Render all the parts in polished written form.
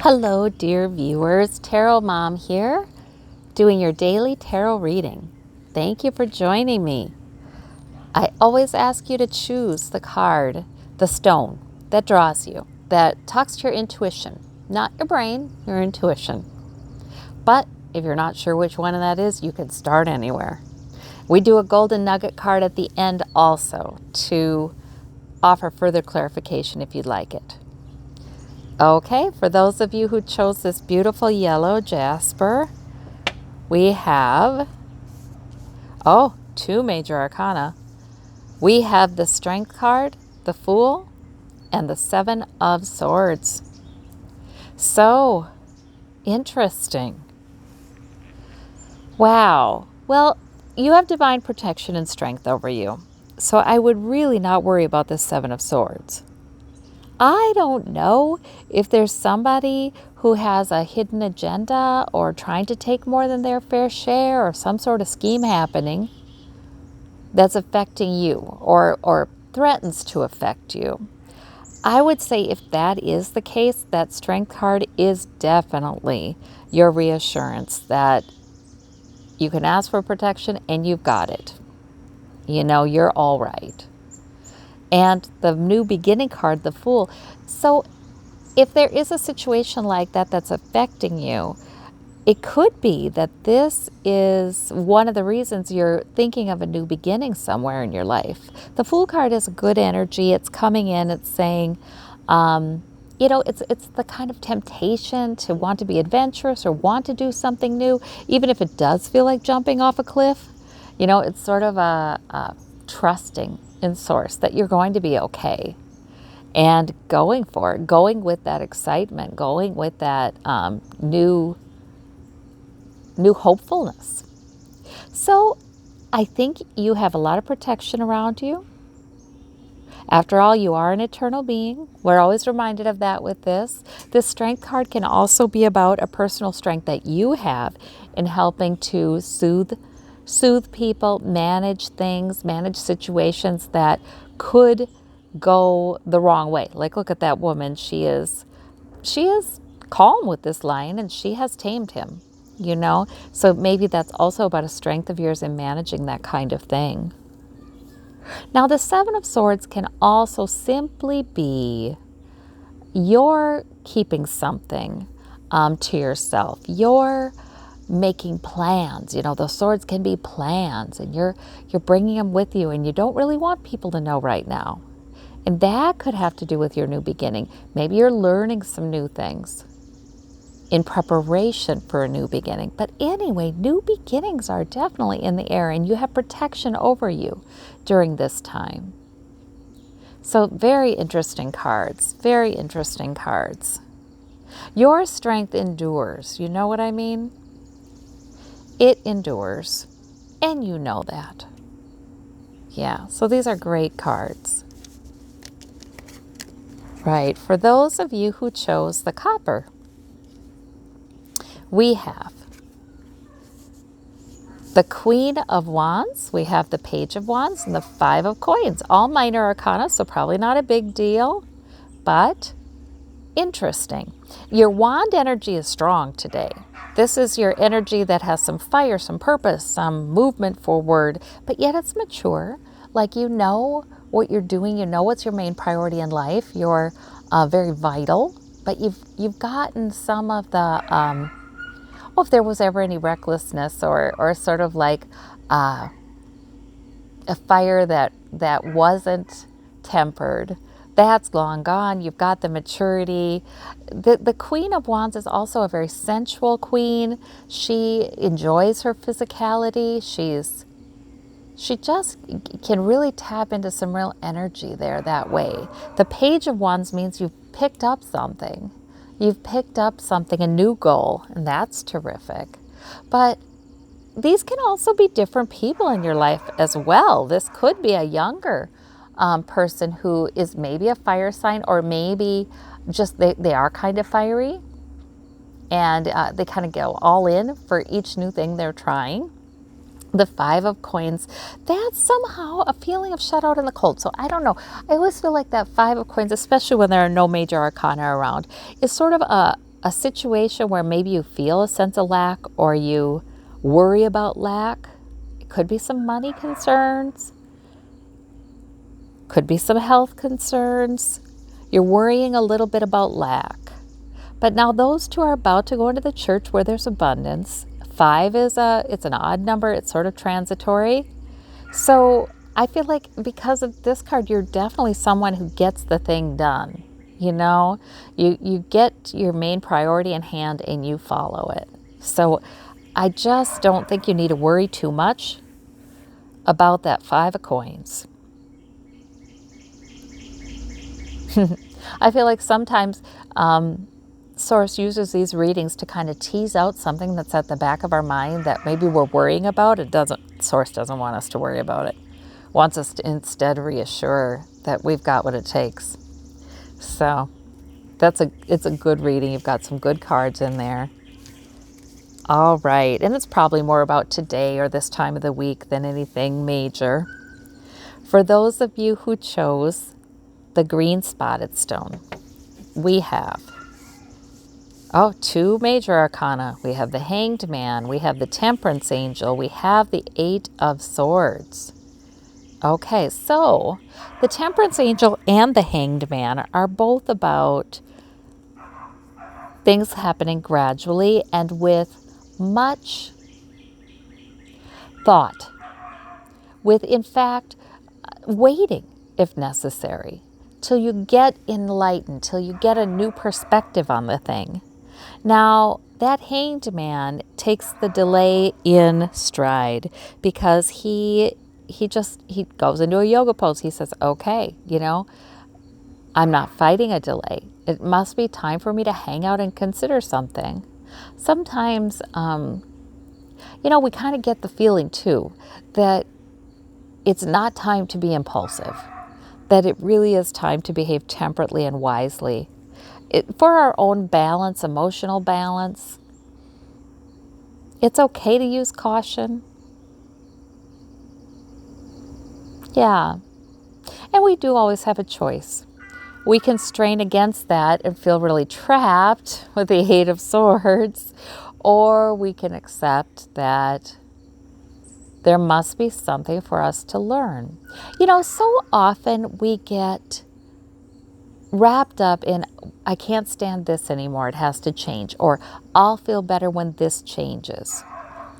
Hello, dear viewers. Tarot Mom here, doing your daily tarot reading. Thank you for joining me. I always ask you to choose the card, the stone that draws you, that talks to your intuition, not your brain, your intuition. But if you're not sure which one that is, you can start anywhere. We do a golden nugget card at the end also to offer further clarification if you'd like it. Okay, for those of you who chose this beautiful yellow jasper, we have, two major arcana. We have the Strength card, the Fool, and the Seven of Swords. So, interesting. Wow. Well, you have divine protection and strength over you. So I would really not worry about this Seven of Swords. I don't know if there's somebody who has a hidden agenda or trying to take more than their fair share or some sort of scheme happening that's affecting you or threatens to affect you. I would say if that is the case, that Strength card is definitely your reassurance that you can ask for protection and you've got it. You know, you're all right. And the New Beginning card, the Fool. So if there is a situation like that that's affecting you, it could be that this is one of the reasons you're thinking of a new beginning somewhere in your life. The Fool card is a good energy. It's coming in. It's saying, it's the kind of temptation to want to be adventurous or want to do something new, even if it does feel like jumping off a cliff. You know, it's sort of a trusting in source that you're going to be okay and going for it, going with that excitement, going with that new hopefulness. So I think you have a lot of protection around you. After all, you are an eternal being. We're always reminded of that with this. This Strength card can also be about a personal strength that you have in helping to soothe people, manage things, manage situations that could go the wrong way. Like, look at that woman. She is calm with this lion and she has tamed him, you know? So maybe that's also about a strength of yours in managing that kind of thing. Now, the Seven of Swords can also simply be you're keeping something to yourself. You're making plans. You know, the swords can be plans and you're bringing them with you and you don't really want people to know right now. And that could have to do with your new beginning. Maybe you're learning some new things in preparation for a new beginning. But anyway, new beginnings are definitely in the air and you have protection over you during this time. So very interesting cards, very interesting cards. Your strength endures. You know what I mean? It endures, and you know that. Yeah, so these are great cards. Right, for those of you who chose the copper, we have the Queen of Wands, we have the Page of Wands, and the Five of Coins. All minor arcana, so probably not a big deal, but interesting. Your wand energy is strong today. This is your energy that has some fire, some purpose, some movement forward, but yet it's mature. Like you know what you're doing, you know what's your main priority in life. You're very vital, but you've gotten some of the, if there was ever any recklessness or sort of like a fire that wasn't tempered, that's long gone. You've got the maturity. The Queen of Wands is also a very sensual queen. She enjoys her physicality. She just can really tap into some real energy there that way. The Page of Wands means you've picked up something. You've picked up something, a new goal, and that's terrific. But these can also be different people in your life as well. This could be a younger person who is maybe a fire sign, or maybe just they are kind of fiery and they kind of go all in for each new thing they're trying. The Five of Coins, that's somehow a feeling of shut out in the cold. So I don't know. I always feel like that Five of Coins, especially when there are no major arcana around, is sort of a situation where maybe you feel a sense of lack or you worry about lack. It could be some money concerns, could be some health concerns. You're worrying a little bit about lack. But now those two are about to go into the church where there's abundance. 5 it's an odd number. It's sort of transitory. So I feel like because of this card, you're definitely someone who gets the thing done. You know, you get your main priority in hand and you follow it. So I just don't think you need to worry too much about that 5 of coins. I feel like sometimes Source uses these readings to kind of tease out something that's at the back of our mind that maybe we're worrying about. Source doesn't want us to worry about it. Wants us to instead reassure that we've got what it takes. So it's a good reading. You've got some good cards in there. All right, and it's probably more about today or this time of the week than anything major. For those of you who chose the green spotted stone, we have 2 major arcana. We have the Hanged Man, we have the Temperance Angel, we have the 8 of Swords. Okay, so the Temperance Angel and the Hanged Man are both about things happening gradually and with much thought, with, in fact, waiting if necessary, till you get enlightened, till you get a new perspective on the thing. Now, that Hanged Man takes the delay in stride because he goes into a yoga pose. He says, okay, I'm not fighting a delay. It must be time for me to hang out and consider something. Sometimes, we kind of get the feeling too that it's not time to be impulsive, that it really is time to behave temperately and wisely. For our own balance, emotional balance, it's okay to use caution. Yeah. And we do always have a choice. We can strain against that and feel really trapped with the 8 of Swords, or we can accept that there must be something for us to learn. So often we get wrapped up in, I can't stand this anymore, it has to change, or I'll feel better when this changes,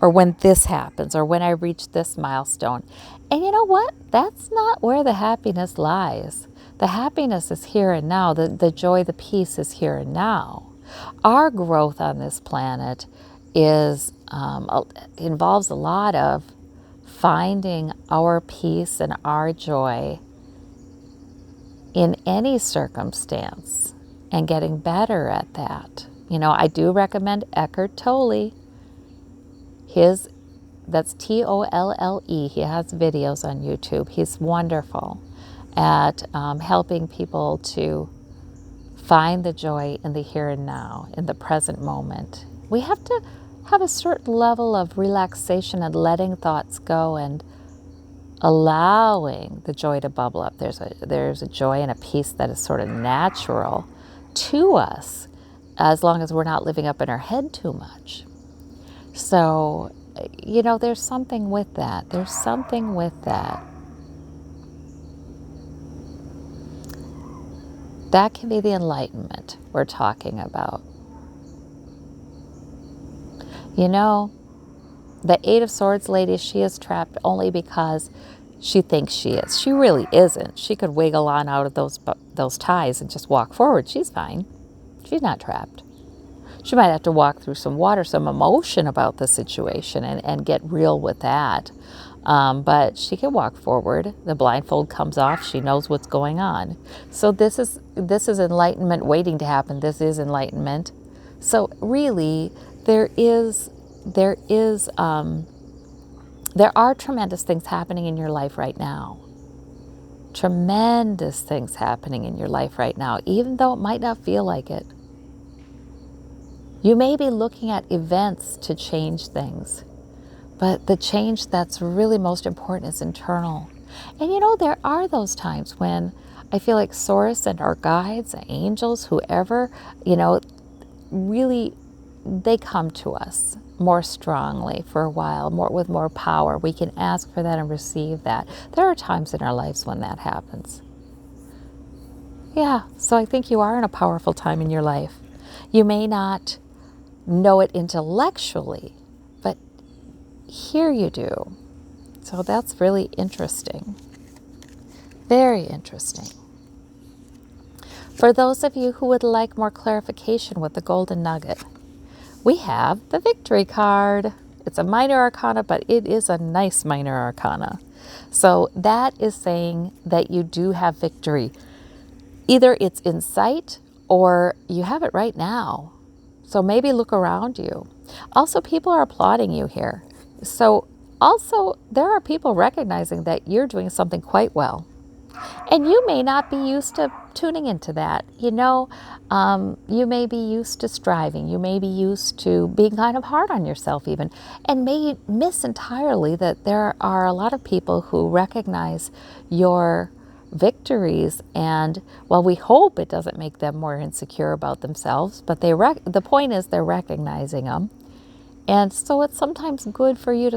or when this happens, or when I reach this milestone. And you know what? That's not where the happiness lies. The happiness is here and now. The joy, the peace is here and now. Our growth on this planet involves a lot of finding our peace and our joy in any circumstance and getting better at that. I do recommend Eckhart Tolle. That's Tolle. He has videos on YouTube. He's wonderful at helping people to find the joy in the here and now, in the present moment. We have to have a certain level of relaxation and letting thoughts go and allowing the joy to bubble up. There's a joy and a peace that is sort of natural to us, as long as we're not living up in our head too much. So, there's something with that. There's something with that. That can be the enlightenment we're talking about. The 8 of Swords lady, she is trapped only because she thinks she is. She really isn't. She could wiggle on out of those ties and just walk forward. She's fine. She's not trapped. She might have to walk through some water, some emotion about the situation and get real with that. But she can walk forward. The blindfold comes off. She knows what's going on. So this is enlightenment waiting to happen. This is enlightenment. So really, there are tremendous things happening in your life right now. Tremendous things happening in your life right now, even though it might not feel like it. You may be looking at events to change things, but the change that's really most important is internal. And there are those times when I feel like Source and our guides, angels, whoever, really, they come to us more strongly for a while, with more power. We can ask for that and receive that. There are times in our lives when that happens. Yeah, so I think you are in a powerful time in your life. You may not know it intellectually, but here you do. So that's really interesting. Very interesting. For those of you who would like more clarification with the golden nugget, we have the victory card. It's a minor arcana, but it is a nice minor arcana. So that is saying that you do have victory. Either it's in sight or you have it right now. So maybe look around you. Also, people are applauding you here. So also, there are people recognizing that you're doing something quite well. And you may not be used to tuning into that. You may be used to striving. You may be used to being kind of hard on yourself even, and may miss entirely that there are a lot of people who recognize your victories. And well, we hope it doesn't make them more insecure about themselves, but the point is they're recognizing them. And so it's sometimes good for you to